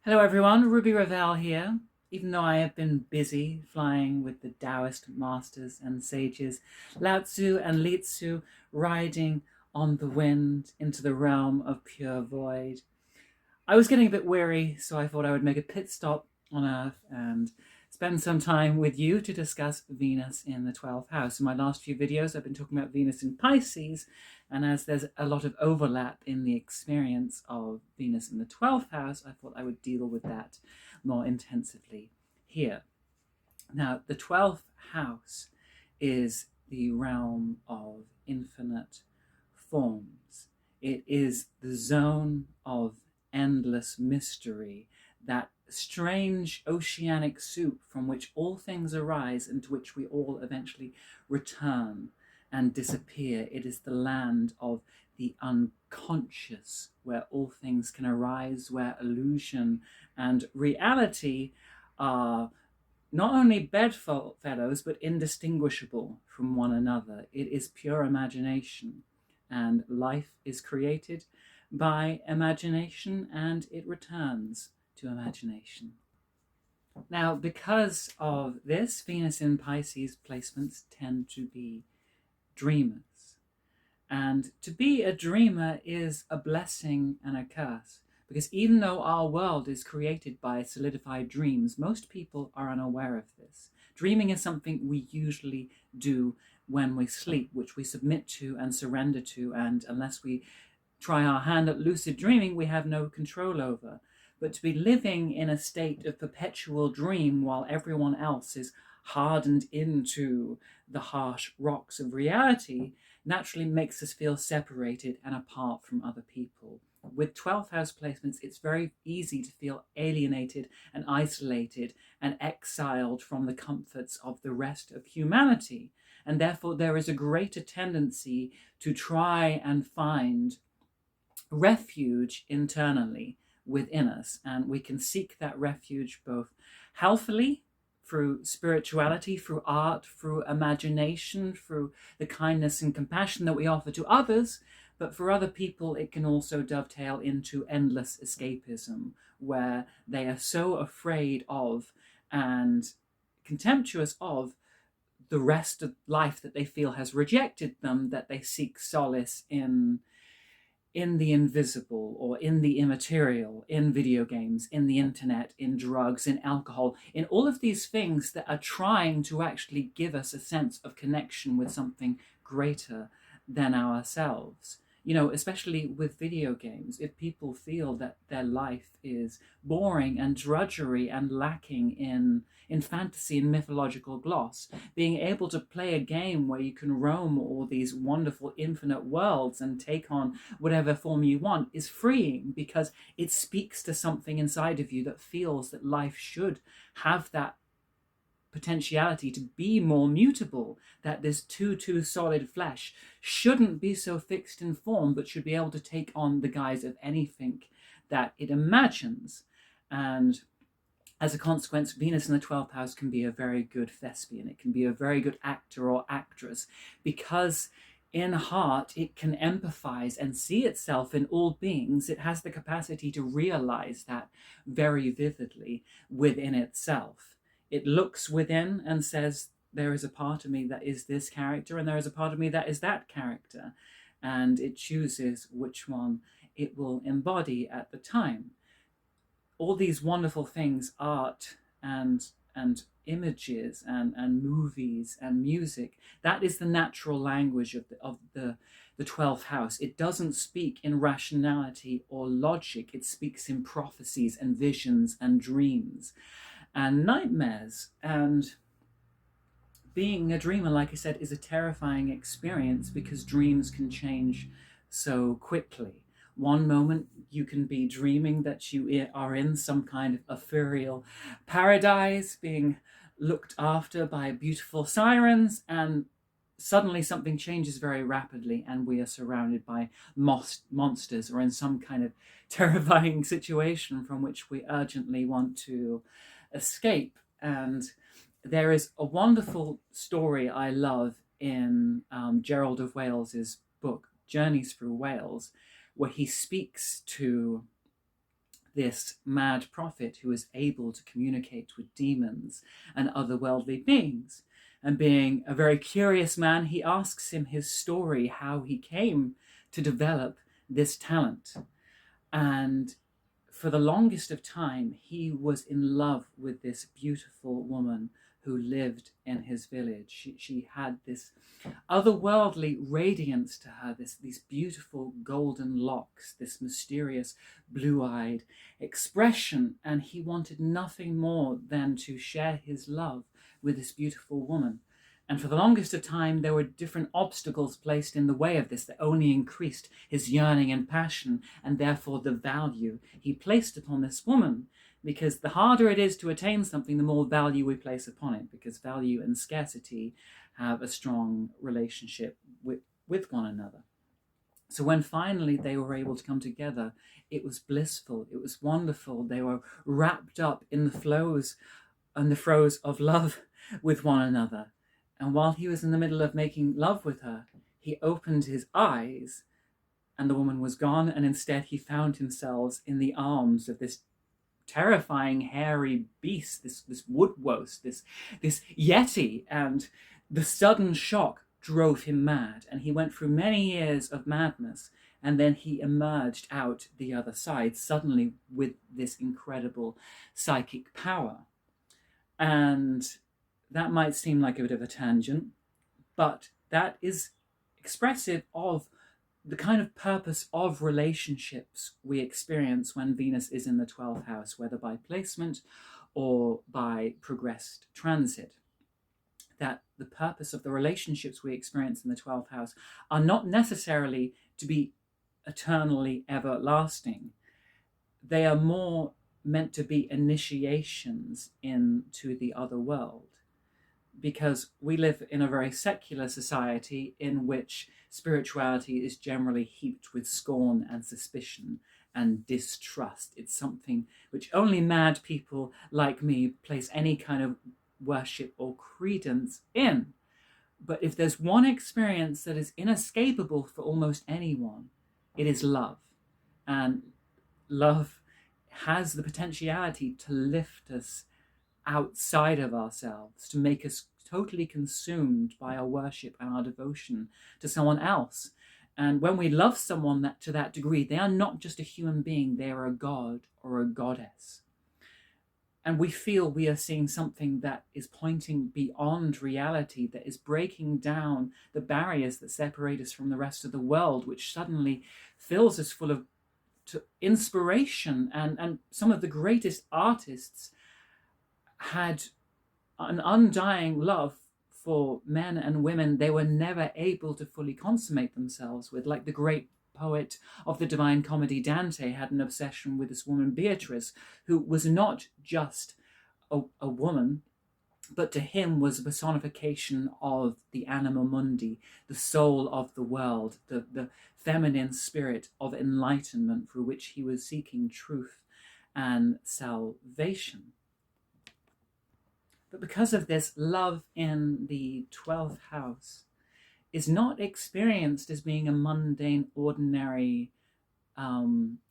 Hello everyone, Ruby Ravel here. Even though I have been busy flying with the Taoist masters and sages, Lao Tzu and Li Tzu, riding on the wind into the realm of pure void, I was getting a bit weary, so I thought I would make a pit stop on Earth and spend some time with you to discuss Venus in the 12th house. In my last few videos, I've been talking about Venus in Pisces, and as there's a lot of overlap in the experience of Venus in the 12th house, I thought I would deal with that more intensively here. Now, the 12th house is the realm of infinite forms. It is the zone of endless mystery, that strange oceanic soup from which all things arise and to which we all eventually return and disappear. It is the land of the unconscious, where all things can arise, where illusion and reality are not only bedfellows, but indistinguishable from one another. It is pure imagination, and life is created by imagination, and it returns to imagination. Now, because of this, Venus in Pisces placements tend to be dreamers. And to be a dreamer is a blessing and a curse, because even though our world is created by solidified dreams, most people are unaware of this. Dreaming is something we usually do when we sleep, which we submit to and surrender to, and unless we try our hand at lucid dreaming, we have no control over. But to be living in a state of perpetual dream while everyone else is hardened into the harsh rocks of reality naturally makes us feel separated and apart from other people. With 12th house placements, it's very easy to feel alienated and isolated and exiled from the comforts of the rest of humanity. And therefore, there is a greater tendency to try and find refuge internally within us. And we can seek that refuge both healthily, through spirituality, through art, through imagination, through the kindness and compassion that we offer to others. But for other people, it can also dovetail into endless escapism, where they are so afraid of and contemptuous of the rest of life that they feel has rejected them, that they seek solace in the invisible or in the immaterial, in video games, in the internet, in drugs, in alcohol, in all of these things that are trying to actually give us a sense of connection with something greater than ourselves. You know, especially with video games, if people feel that their life is boring and drudgery and lacking in fantasy and mythological gloss, being able to play a game where you can roam all these wonderful infinite worlds and take on whatever form you want is freeing, because it speaks to something inside of you that feels that life should have that potentiality to be more mutable, that this too solid flesh shouldn't be so fixed in form, but should be able to take on the guise of anything that it imagines. And as a consequence, Venus in the 12th house can be a very good thespian. It can be a very good actor or actress, because in heart it can empathize and see itself in all beings. It has the capacity to realize that very vividly within itself. It looks within and says, there is a part of me that is this character, and there is a part of me that is that character. And it chooses which one it will embody at the time. All these wonderful things, art and images and movies and music, that is the natural language of the 12th house. It doesn't speak in rationality or logic. It speaks in prophecies and visions and dreams and nightmares. And being a dreamer, like I said, is a terrifying experience, because dreams can change so quickly. One moment you can be dreaming that you are in some kind of ethereal paradise, being looked after by beautiful sirens, and suddenly something changes very rapidly and we are surrounded by monsters, or in some kind of terrifying situation from which we urgently want to escape. And there is a wonderful story I love in Gerald of Wales's book, Journeys Through Wales, where he speaks to this mad prophet who is able to communicate with demons and otherworldly beings. And being a very curious man, he asks him his story, how he came to develop this talent. And for the longest of time, he was in love with this beautiful woman who lived in his village. She had this otherworldly radiance to her, these beautiful golden locks, this mysterious blue-eyed expression, and he wanted nothing more than to share his love with this beautiful woman. And for the longest of time, there were different obstacles placed in the way of this that only increased his yearning and passion, and therefore the value he placed upon this woman. Because the harder it is to attain something, the more value we place upon it, because value and scarcity have a strong relationship with one another. So when finally they were able to come together, it was blissful, it was wonderful. They were wrapped up in the flows and the throes of love with one another. And while he was in the middle of making love with her, he opened his eyes and the woman was gone, and instead he found himself in the arms of this terrifying hairy beast, this woodwose, this yeti, and the sudden shock drove him mad, and he went through many years of madness, and then he emerged out the other side suddenly with this incredible psychic power. And that might seem like a bit of a tangent, but that is expressive of the kind of purpose of relationships we experience when Venus is in the 12th house, whether by placement or by progressed transit. That the purpose of the relationships we experience in the 12th house are not necessarily to be eternally everlasting. They are more meant to be initiations into the other world. Because we live in a very secular society in which spirituality is generally heaped with scorn and suspicion and distrust. It's something which only mad people like me place any kind of worship or credence in. But if there's one experience that is inescapable for almost anyone, it is love. And love has the potentiality to lift us outside of ourselves, to make us totally consumed by our worship and our devotion to someone else. And when we love someone to that degree, they are not just a human being, they are a god or a goddess. And we feel we are seeing something that is pointing beyond reality, that is breaking down the barriers that separate us from the rest of the world, which suddenly fills us full of inspiration. And some of the greatest artists had an undying love for men and women they were never able to fully consummate themselves with. Like the great poet of the Divine Comedy, Dante, had an obsession with this woman Beatrice, who was not just a woman, but to him was a personification of the anima mundi, the soul of the world, the feminine spirit of enlightenment through which he was seeking truth and salvation. But because of this, love in the 12th house is not experienced as being a mundane, ordinary,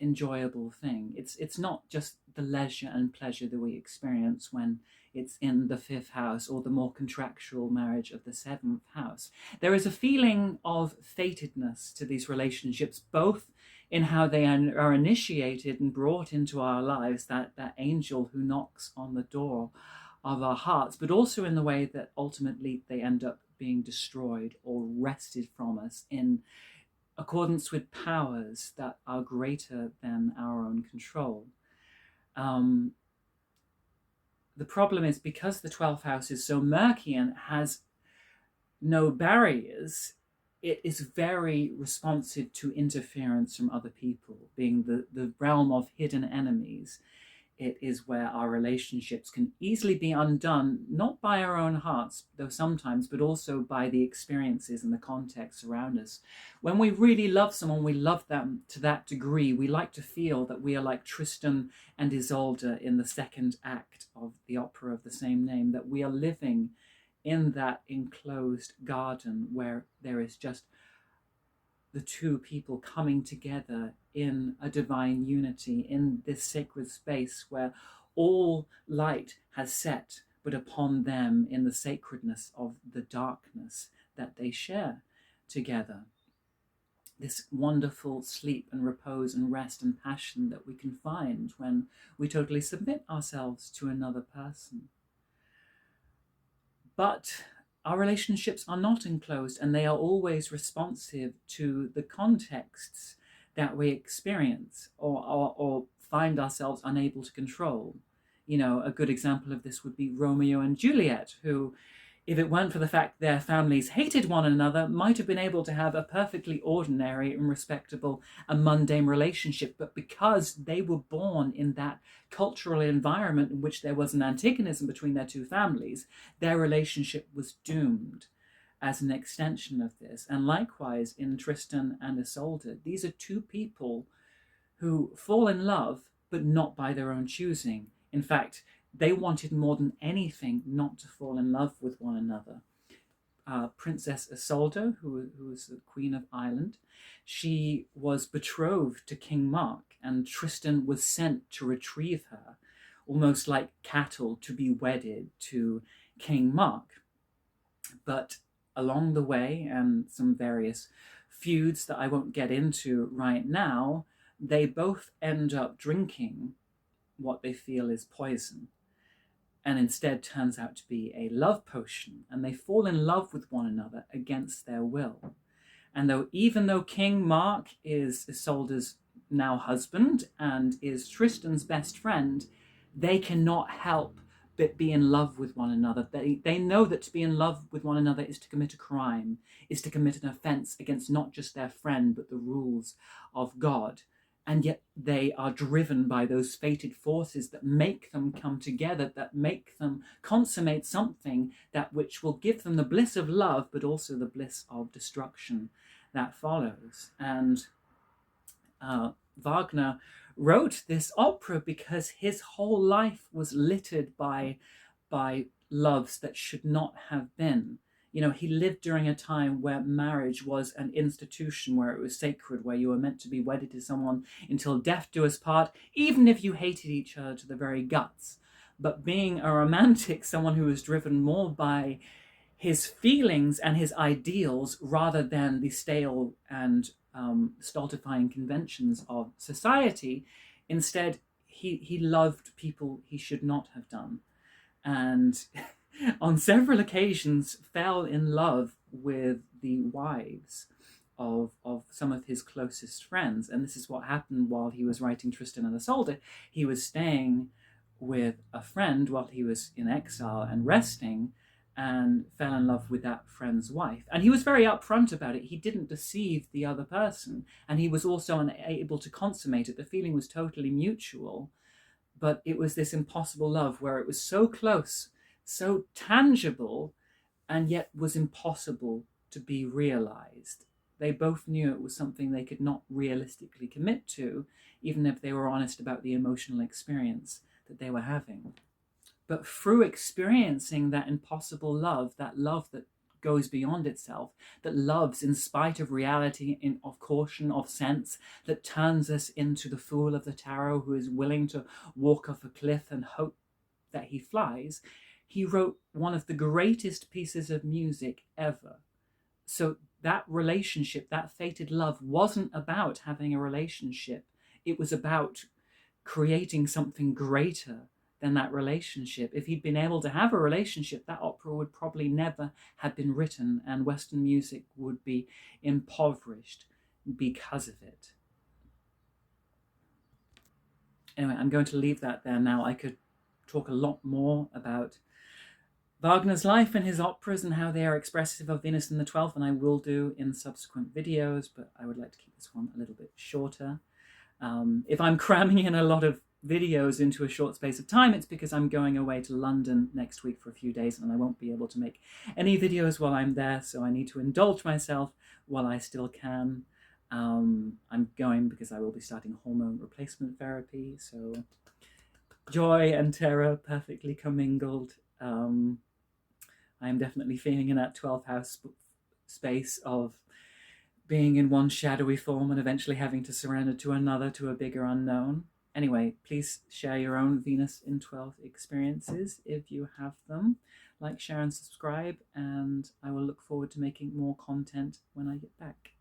enjoyable thing. It's not just the leisure and pleasure that we experience when it's in the 5th house, or the more contractual marriage of the 7th house. There is a feeling of fatedness to these relationships, both in how they are initiated and brought into our lives, that angel who knocks on the door of our hearts, but also in the way that ultimately they end up being destroyed or wrested from us in accordance with powers that are greater than our own control. The problem is, because the 12th house is so murky and has no barriers, it is very responsive to interference from other people, being the realm of hidden enemies. It is where our relationships can easily be undone, not by our own hearts, though sometimes, but also by the experiences and the context around us. When we really love someone, we love them to that degree. We like to feel that we are like Tristan and Isolde in the second act of the opera of the same name, that we are living in that enclosed garden where there is just the two people coming together in a divine unity in this sacred space where all light has set but upon them in the sacredness of the darkness that they share together. This wonderful sleep and repose and rest and passion that we can find when we totally submit ourselves to another person. But our relationships are not enclosed, and they are always responsive to the contexts that we experience or find ourselves unable to control. You know, a good example of this would be Romeo and Juliet, who, if it weren't for the fact their families hated one another, might have been able to have a perfectly ordinary and respectable and mundane relationship. But because they were born in that cultural environment in which there was an antagonism between their two families, their relationship was doomed as an extension of this. And likewise in Tristan and Isolde, these are two people who fall in love, but not by their own choosing. In fact, they wanted more than anything not to fall in love with one another. Princess Isolde, who was the Queen of Ireland, she was betrothed to King Mark, and Tristan was sent to retrieve her, almost like cattle to be wedded to King Mark. But along the way, and some various feuds that I won't get into right now, they both end up drinking what they feel is poison, and instead turns out to be a love potion, and they fall in love with one another against their will. And even though King Mark is Isolde's now husband and is Tristan's best friend, they cannot help but be in love with one another. They know that to be in love with one another is to commit a crime, is to commit an offense against not just their friend, but the rules of God. And yet they are driven by those fated forces that make them come together, that make them consummate something that which will give them the bliss of love, but also the bliss of destruction that follows. And Wagner wrote this opera because his whole life was littered by loves that should not have been. You know, he lived during a time where marriage was an institution, where it was sacred, where you were meant to be wedded to someone until death do us part, even if you hated each other to the very guts. But being a romantic, someone who was driven more by his feelings and his ideals rather than the stale and stultifying conventions of society, instead he loved people he should not have done. And on several occasions fell in love with the wives of some of his closest friends. And this is what happened while he was writing Tristan and Isolde. He was staying with a friend while he was in exile and resting, and fell in love with that friend's wife. And he was very upfront about it. He didn't deceive the other person, and he was also unable to consummate it. The feeling was totally mutual, but it was this impossible love where it was so close, so tangible, and yet was impossible to be realized. They both knew it was something they could not realistically commit to, even if they were honest about the emotional experience that they were having. But through experiencing that impossible love, that love that goes beyond itself, that loves in spite of reality, of caution, of sense, that turns us into the fool of the tarot who is willing to walk off a cliff and hope that he flies, he wrote one of the greatest pieces of music ever. So that relationship, that fated love, wasn't about having a relationship. It was about creating something greater than that relationship. If he'd been able to have a relationship, that opera would probably never have been written, and Western music would be impoverished because of it. Anyway, I'm going to leave that there now. I could talk a lot more about Wagner's life and his operas and how they are expressive of Venus in the 12th, and I will do in subsequent videos, but I would like to keep this one a little bit shorter. If I'm cramming in a lot of videos into a short space of time, it's because I'm going away to London next week for a few days, and I won't be able to make any videos while I'm there, so I need to indulge myself while I still can. I'm going because I will be starting hormone replacement therapy, so joy and terror perfectly commingled. I am definitely feeling in that 12th house space of being in one shadowy form and eventually having to surrender to another, to a bigger unknown. Anyway, please share your own Venus in 12 experiences if you have them. Like, share, and subscribe, and I will look forward to making more content when I get back.